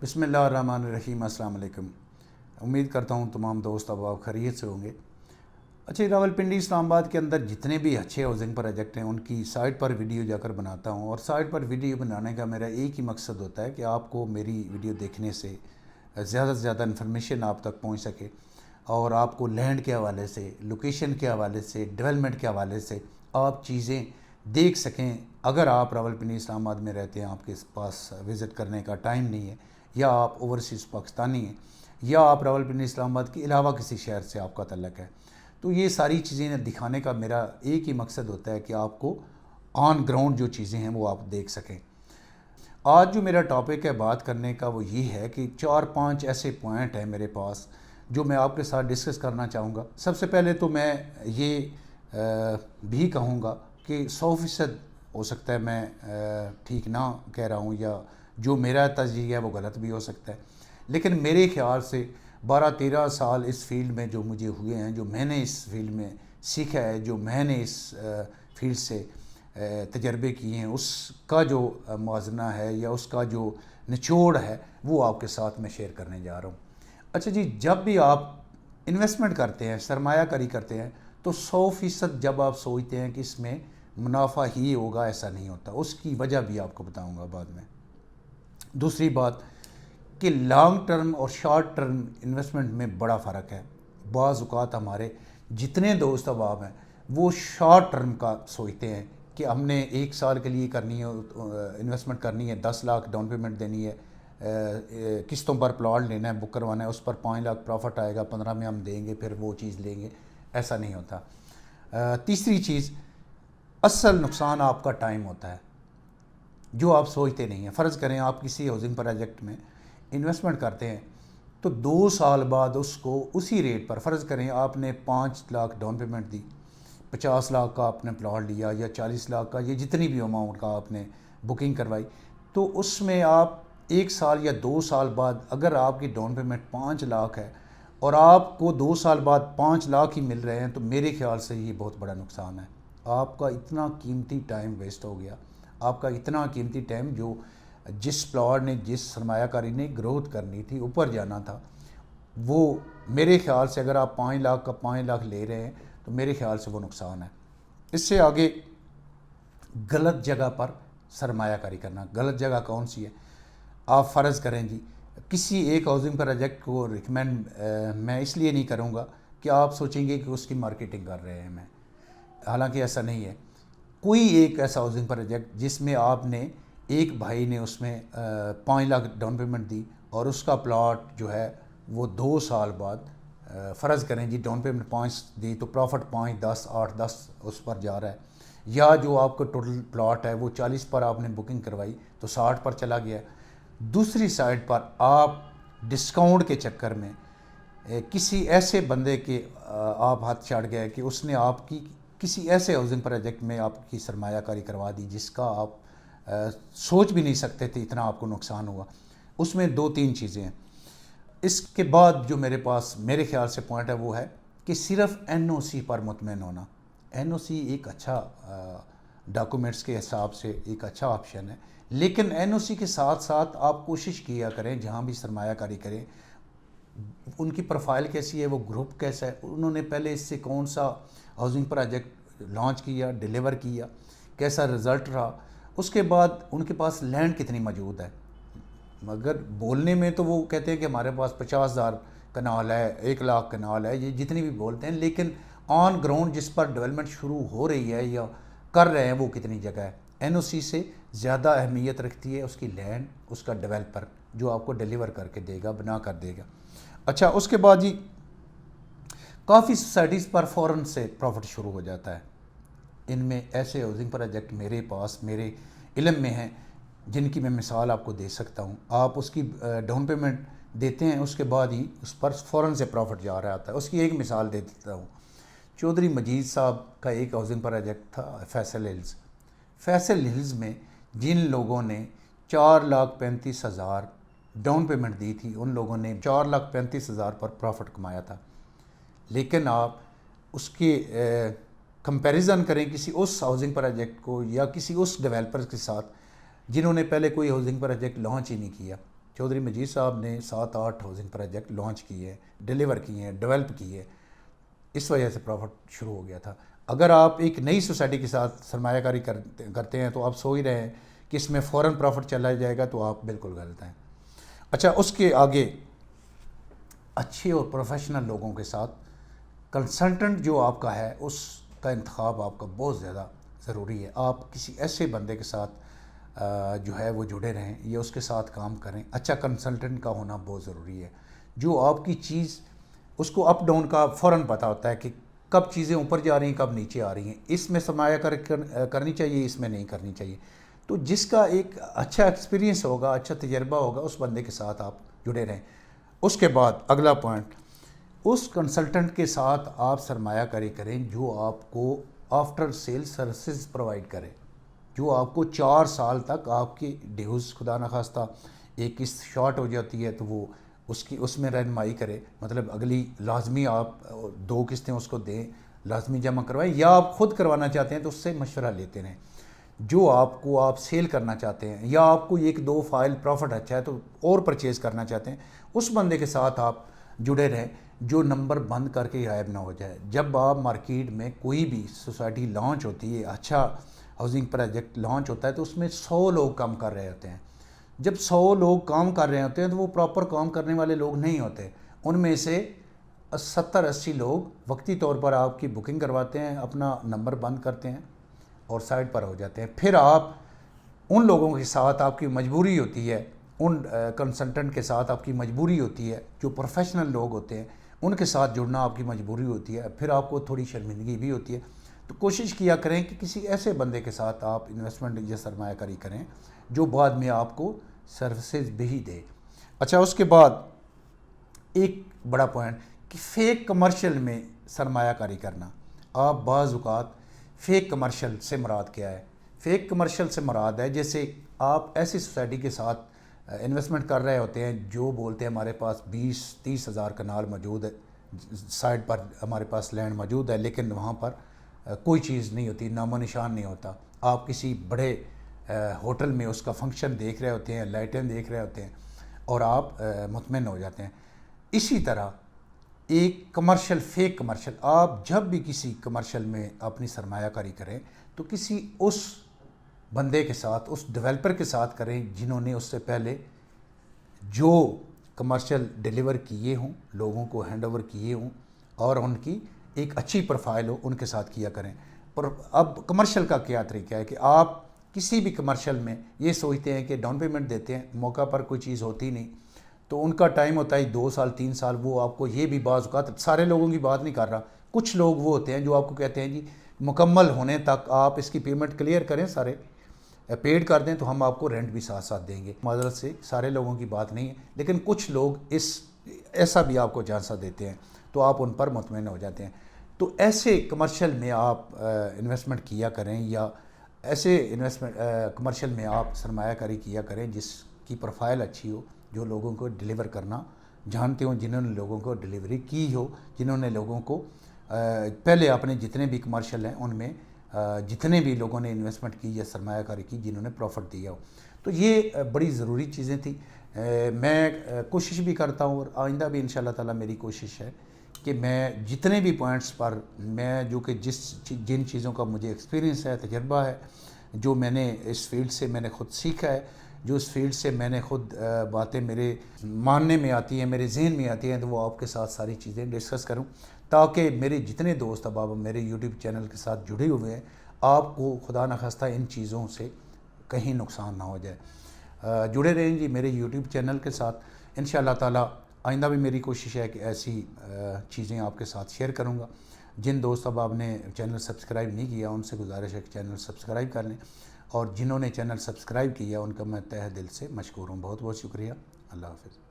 بسم اللہ الرحمن الرحیم۔ السلام علیکم۔ امید کرتا ہوں تمام دوست اب آپ خیریت سے ہوں گے۔ اچھا، راولپنڈی اسلام آباد کے اندر جتنے بھی اچھے ہاؤسنگ پروجیکٹ ہیں ان کی سائٹ پر ویڈیو جا کر بناتا ہوں، اور سائٹ پر ویڈیو بنانے کا میرا ایک ہی مقصد ہوتا ہے کہ آپ کو میری ویڈیو دیکھنے سے زیادہ سے زیادہ انفارمیشن آپ تک پہنچ سکے، اور آپ کو لینڈ کے حوالے سے، لوکیشن کے حوالے سے، ڈیولپمنٹ کے حوالے سے آپ چیزیں دیکھ سکیں۔ اگر آپ راولپنڈی اسلام آباد میں رہتے ہیں، آپ کے پاس وزٹ کرنے کا ٹائم نہیں ہے، یا آپ اوورسیز پاکستانی ہیں، یا آپ راولپنڈی اسلام آباد کے علاوہ کسی شہر سے آپ کا تعلق ہے، تو یہ ساری چیزیں دکھانے کا میرا ایک ہی مقصد ہوتا ہے کہ آپ کو آن گراؤنڈ جو چیزیں ہیں وہ آپ دیکھ سکیں۔ آج جو میرا ٹاپک ہے بات کرنے کا وہ یہ ہے کہ 4-5 ایسے پوائنٹ ہیں میرے پاس جو میں آپ کے ساتھ ڈسکس کرنا چاہوں گا۔ سب سے پہلے تو میں یہ بھی کہوں گا کہ 100% ہو سکتا ہے میں ٹھیک نہ کہہ رہا ہوں، یا جو میرا تجزیہ ہے وہ غلط بھی ہو سکتا ہے، لیکن میرے خیال سے 12-13 سال اس فیلڈ میں جو مجھے ہوئے ہیں، جو میں نے اس فیلڈ میں سیکھا ہے، جو میں نے اس فیلڈ سے تجربے کیے ہیں، اس کا جو موازنہ ہے یا اس کا جو نچوڑ ہے وہ آپ کے ساتھ میں شیئر کرنے جا رہا ہوں۔ اچھا جی، جب بھی آپ انویسٹمنٹ کرتے ہیں، سرمایہ کاری کرتے ہیں، تو 100% جب آپ سوچتے ہیں کہ اس میں منافع ہی ہوگا، ایسا نہیں ہوتا۔ اس کی وجہ بھی آپ کو بتاؤں گا بعد میں۔ دوسری بات کہ لانگ ٹرم اور شارٹ ٹرم انویسٹمنٹ میں بڑا فرق ہے۔ بعض اوقات ہمارے جتنے دوست احباب ہیں وہ شارٹ ٹرم کا سوچتے ہیں کہ ہم نے 1 سال کے لیے کرنی ہے، انویسٹمنٹ کرنی ہے، 10 لاکھ ڈاؤن پیمنٹ دینی ہے، قسطوں پر پلاٹ لینا ہے، بک کروانا ہے، اس پر 5 لاکھ پروفٹ آئے گا، 15 میں ہم دیں گے، پھر وہ چیز لیں گے۔ ایسا نہیں ہوتا۔ تیسری چیز، اصل نقصان آپ کا ٹائم ہوتا ہے جو آپ سوچتے نہیں ہیں۔ فرض کریں آپ کسی ہاؤسنگ پروجیکٹ میں انویسٹمنٹ کرتے ہیں، تو 2 سال بعد اس کو اسی ریٹ پر، فرض کریں آپ نے 5 لاکھ ڈاؤن پیمنٹ دی، 50 لاکھ کا آپ نے پلاٹ لیا، یا 40 لاکھ کا، یا جتنی بھی اماؤنٹ کا آپ نے بکنگ کروائی، تو اس میں آپ 1 سال یا 2 سال بعد اگر آپ کی ڈاؤن پیمنٹ 5 لاکھ ہے اور آپ کو 2 سال بعد 5 لاکھ ہی مل رہے ہیں، تو میرے خیال سے یہ بہت بڑا نقصان ہے۔ آپ کا اتنا قیمتی ٹائم ویسٹ ہو گیا، آپ کا اتنا قیمتی ٹائم جو جس پلاٹ نے، جس سرمایہ کاری نے گروتھ کرنی تھی، اوپر جانا تھا، وہ میرے خیال سے اگر آپ 5 لاکھ کا 5 لاکھ لے رہے ہیں تو میرے خیال سے وہ نقصان ہے۔ اس سے آگے غلط جگہ پر سرمایہ کاری کرنا۔ غلط جگہ کون سی ہے؟ آپ فرض کریں جی کسی ایک ہاؤسنگ پروجیکٹ کو ریکمینڈ میں اس لیے نہیں کروں گا کہ آپ سوچیں گے کہ اس کی مارکیٹنگ کر رہے ہیں میں، حالانکہ ایسا نہیں ہے۔ کوئی ایک ایسا ہاؤسنگ پروجیکٹ جس میں آپ نے، ایک بھائی نے اس میں 5 لاکھ ڈاؤن پیمنٹ دی، اور اس کا پلاٹ جو ہے وہ 2 سال بعد، فرض کریں جی ڈاؤن پیمنٹ 5 دی تو پروفٹ 5، 10، 8، 10 اس پر جا رہا ہے، یا جو آپ کا ٹوٹل پلاٹ ہے وہ 40 پر آپ نے بکنگ کروائی تو 60 پر چلا گیا۔ دوسری سائڈ پر آپ ڈسکاؤنٹ کے چکر میں کسی ایسے بندے کے آپ ہاتھ چڑھ گئے کہ اس نے آپ کی کسی ایسے ہاؤسنگ پروجیکٹ میں آپ کی سرمایہ کاری کروا دی جس کا آپ سوچ بھی نہیں سکتے تھے اتنا آپ کو نقصان ہوا۔ اس میں 2-3 چیزیں ہیں۔ اس کے بعد جو میرے پاس میرے خیال سے پوائنٹ ہے وہ ہے کہ صرف NOC پر مطمئن ہونا۔ NOC ایک اچھا ڈاکومنٹس کے حساب سے ایک اچھا آپشن ہے، لیکن NOC کے ساتھ ساتھ آپ کوشش کیا کریں جہاں بھی سرمایہ کاری کریں، ان کی پروفائل کیسی ہے، وہ گروپ کیسا ہے، انہوں نے پہلے اس سے کون سا ہاؤسنگ پروجیکٹ لانچ کیا، ڈیلیور کیا، کیسا رزلٹ رہا، اس کے بعد ان کے پاس لینڈ کتنی موجود ہے۔ مگر بولنے میں تو وہ کہتے ہیں کہ ہمارے پاس 50,000 کنال ہے، 1 لاکھ کنال ہے، یہ جتنی بھی بولتے ہیں، لیکن آن گراؤنڈ جس پر ڈیولپمنٹ شروع ہو رہی ہے یا کر رہے ہیں وہ کتنی جگہ ہے۔ NOC سے زیادہ اہمیت رکھتی ہے اس کی لینڈ، اس کا ڈیولپر جو آپ کو ڈیلیور کر کے دے گا، بنا کر دے گا۔ اچھا، اس کے بعد جی کافی سوسائٹیز پر فوراً سے پروفٹ شروع ہو جاتا ہے۔ ان میں ایسے ہاؤسنگ پروجیکٹ میرے پاس، میرے علم میں ہیں، جن کی میں مثال آپ کو دے سکتا ہوں۔ آپ اس کی ڈاؤن پیمنٹ دیتے ہیں، اس کے بعد ہی اس پر فوراً سے پروفٹ جا رہا آتا ہے۔ اس کی ایک مثال دے دیتا ہوں۔ چودھری مجید صاحب کا ایک ہاؤسنگ پروجیکٹ تھا فیصل ہلز۔ فیصل ہلز میں جن لوگوں نے 4,35,000 ڈاؤن پیمنٹ دی تھی، ان لوگوں نے 4,35,000 پر پروفٹ کمایا تھا۔ لیکن آپ اس کے کمپیریزن کریں کسی اس ہاؤسنگ پروجیکٹ کو یا کسی اس ڈیولپر کے ساتھ جنہوں نے پہلے کوئی ہاؤسنگ پروجیکٹ لانچ ہی نہیں کیا۔ चौधरी मजीद साहब ने 7-8 हाउसिंग प्रोजेक्ट लॉन्च किए, डिलीवर किए हैं, डेवलप किए, इस वजह से प्रॉफिट शुरू हो गया था। अगर आप एक नई सोसाइटी के साथ सरमायाकारी करते हैं तो आप सोच रहे हैं कि इसमें फ़ौरन प्रॉफिट चला जाएगा, तो आप बिल्कुल गलत हैं। अच्छा, उसके आगे अच्छे और प्रोफेशनल लोगों के साथ कंसल्टेंट जो आपका है उसका इंतखाब आपका बहुत ज़्यादा ज़रूरी है। आप किसी ऐसे बंदे के साथ जो है वो जुड़े रहें या उसके साथ काम करें। अच्छा कंसल्टेंट का होना बहुत ज़रूरी है, जो आपकी चीज़ उसको अप डाउन का फ़ौरन पता होता है कि कब चीज़ें ऊपर जा रही हैं, कब नीचे आ रही हैं, इसमें सरमाया करनी चाहिए, इसमें नहीं करनी चाहिए। तो जिसका एक अच्छा एक्सपीरियंस होगा, अच्छा तजर्बा होगा, उस बंदे के साथ आप जुड़े रहें। उसके बाद अगला पॉइंट, उस कंसल्टेंट के साथ आप सरमायाकारी करें जो आपको आफ्टर सेल सर्विसेज प्रोवाइड करे, जो आपको 4 साल तक आपकी ड्यूज़ खुदा न खास्ता एक किस्त शॉर्ट हो जाती है तो वो उसमें रहनुमाई करे, मतलब अगली लाजमी आप 2 किस्तें उसको दें, लाजमी जमा करवाएं, या आप ख़ुद करवाना चाहते हैं तो उससे मशवरा लेते रहें। जो आपको आप सेल करना चाहते हैं या आपको 1-2 फाइल प्रॉफिट अच्छा है तो और परचेज़ करना चाहते हैं, उस बंदे के साथ आप जुड़े रहें जो नंबर बंद करके गायब ना हो जाए। जब आप मार्केट में कोई भी सोसाइटी लॉन्च होती है, अच्छा हाउसिंग प्रोजेक्ट लॉन्च होता है, तो उसमें 100 लोग काम कर रहे होते हैं। जब 100 लोग काम कर रहे होते हैं तो वो प्रॉपर काम करने वाले लोग नहीं होते। उनमें से 70-80 लोग वक्ती तौर पर आपकी बुकिंग करवाते हैं, अपना नंबर बंद करते हैं और साइड पर हो जाते हैं। फिर आप उन लोगों के साथ आपकी मजबूरी होती है, उन कंसल्टेंट के साथ आपकी मजबूरी होती है, जो प्रोफेशनल लोग होते हैं उनके साथ जुड़ना आपकी मजबूरी होती है। फिर आपको थोड़ी शर्मिंदगी भी होती है। तो कोशिश किया करें कि किसी ऐसे बंदे के साथ आप इन्वेस्टमेंट या सरमायाकारी करें जो बाद में आपको सर्विसेज भी दे। अच्छा, उसके बाद एक बड़ा पॉइंट कि फ़ेक कमर्शियल में सरमायाकारी करना। आप बाज़ औक़ात फ़ेक कमर्शियल से मुराद क्या है? फ़ेक कमर्शियल से मुराद है जैसे आप ऐसी सोसाइटी के साथ इन्वेस्टमेंट कर रहे होते हैं जो बोलते हैं हमारे पास 20-30 हज़ार कनाल मौजूद है, साइड पर हमारे पास लैंड मौजूद है, लेकिन वहाँ पर कोई चीज़ नहीं होती, नामो निशान नहीं होता। आप किसी बड़े होटल में उसका फंक्शन देख रहे होते हैं, लाइटें देख रहे होते हैं और आप मुतमईन हो जाते हैं। इसी तरह एक कमर्शियल, फेक कमर्शियल, आप जब भी किसी कमर्शियल में अपनी सरमायाकारी करें तो किसी उस बंदे के साथ, उस डेवलपर के साथ करें जिन्होंने उससे पहले जो कमर्शियल डिलीवर किए हों, लोगों को हैंड ओवर किए हों और उनकी एक अच्छी प्रोफाइल हो, उनके साथ किया करें। पर अब कमर्शियल का क्या तरीका है कि आप किसी भी कमर्शियल में ये सोचते हैं कि डाउन पेमेंट देते हैं, मौका पर कोई चीज़ होती नहीं, तो उनका टाइम होता है 2 साल 3 साल। वो आपको ये भी बाज़ औक़ात, सारे लोगों की बात नहीं कर रहा, कुछ लोग वो होते हैं जो आपको कहते हैं जी मुकम्मल होने तक आप इसकी पेमेंट क्लियर करें, सारे पेड कर दें तो हम आपको रेंट भी साथ साथ देंगे। माज़रत से सारे लोगों की बात नहीं है, लेकिन कुछ लोग ऐसा भी आपको झांसा देते हैं तो आप उन पर मुतमईन हो जाते हैं। तो ऐसे कमर्शियल में आप इन्वेस्टमेंट किया करें या ऐसे इन्वेस्टमेंट कमर्शियल में आप सरमायाकारी किया करें जिसकी प्रोफाइल अच्छी हो, जो लोगों को डिलीवर करना जानते हो, जिन्होंने लोगों को डिलीवरी की हो, जिन्होंने लोगों को पहले अपने जितने भी कमर्शियल हैं उनमें जितने भी लोगों ने इन्वेस्टमेंट की या सरमायाकारी की जिन्होंने प्रॉफिट दिया हो। तो ये बड़ी ज़रूरी चीज़ें थी। मैं कोशिश भी करता हूँ और आइंदा भी इंशाल्लाह ताला मेरी कोशिश है कि मैं जितने भी पॉइंट्स पर मैं जो कि जिन चीज़ों का मुझे एक्सपीरियंस है, तजर्बा है, जो मैंने इस फील्ड से मैंने ख़ुद सीखा है, जो इस फील्ड से मैंने ख़ुद बातें मेरे मानने में आती हैं, मेरे जहन में आती हैं, तो वो आपके साथ सारी चीज़ें डिस्कस करूं ताकि मेरे जितने दोस्त अब आप मेरे यूट्यूब चैनल के साथ जुड़े हुए हैं, आपको खुदा न खास्ता इन चीज़ों से कहीं नुकसान ना हो जाए। जुड़े रहें जी मेरे यूट्यूब चैनल के साथ। इंशाअल्लाह ताला आइंदा भी मेरी कोशिश है कि ऐसी चीज़ें आपके साथ शेयर करूँगा। जिन दोस्त अब आपने चैनल सब्सक्राइब नहीं किया उनसे गुजारिश है कि चैनल सब्सक्राइब कर लें, और जिन्होंने चैनल सब्सक्राइब किया उनका मैं तहे दिल से मशकूर हूँ। बहुत बहुत शुक्रिया। अल्लाह हाफ़िज़।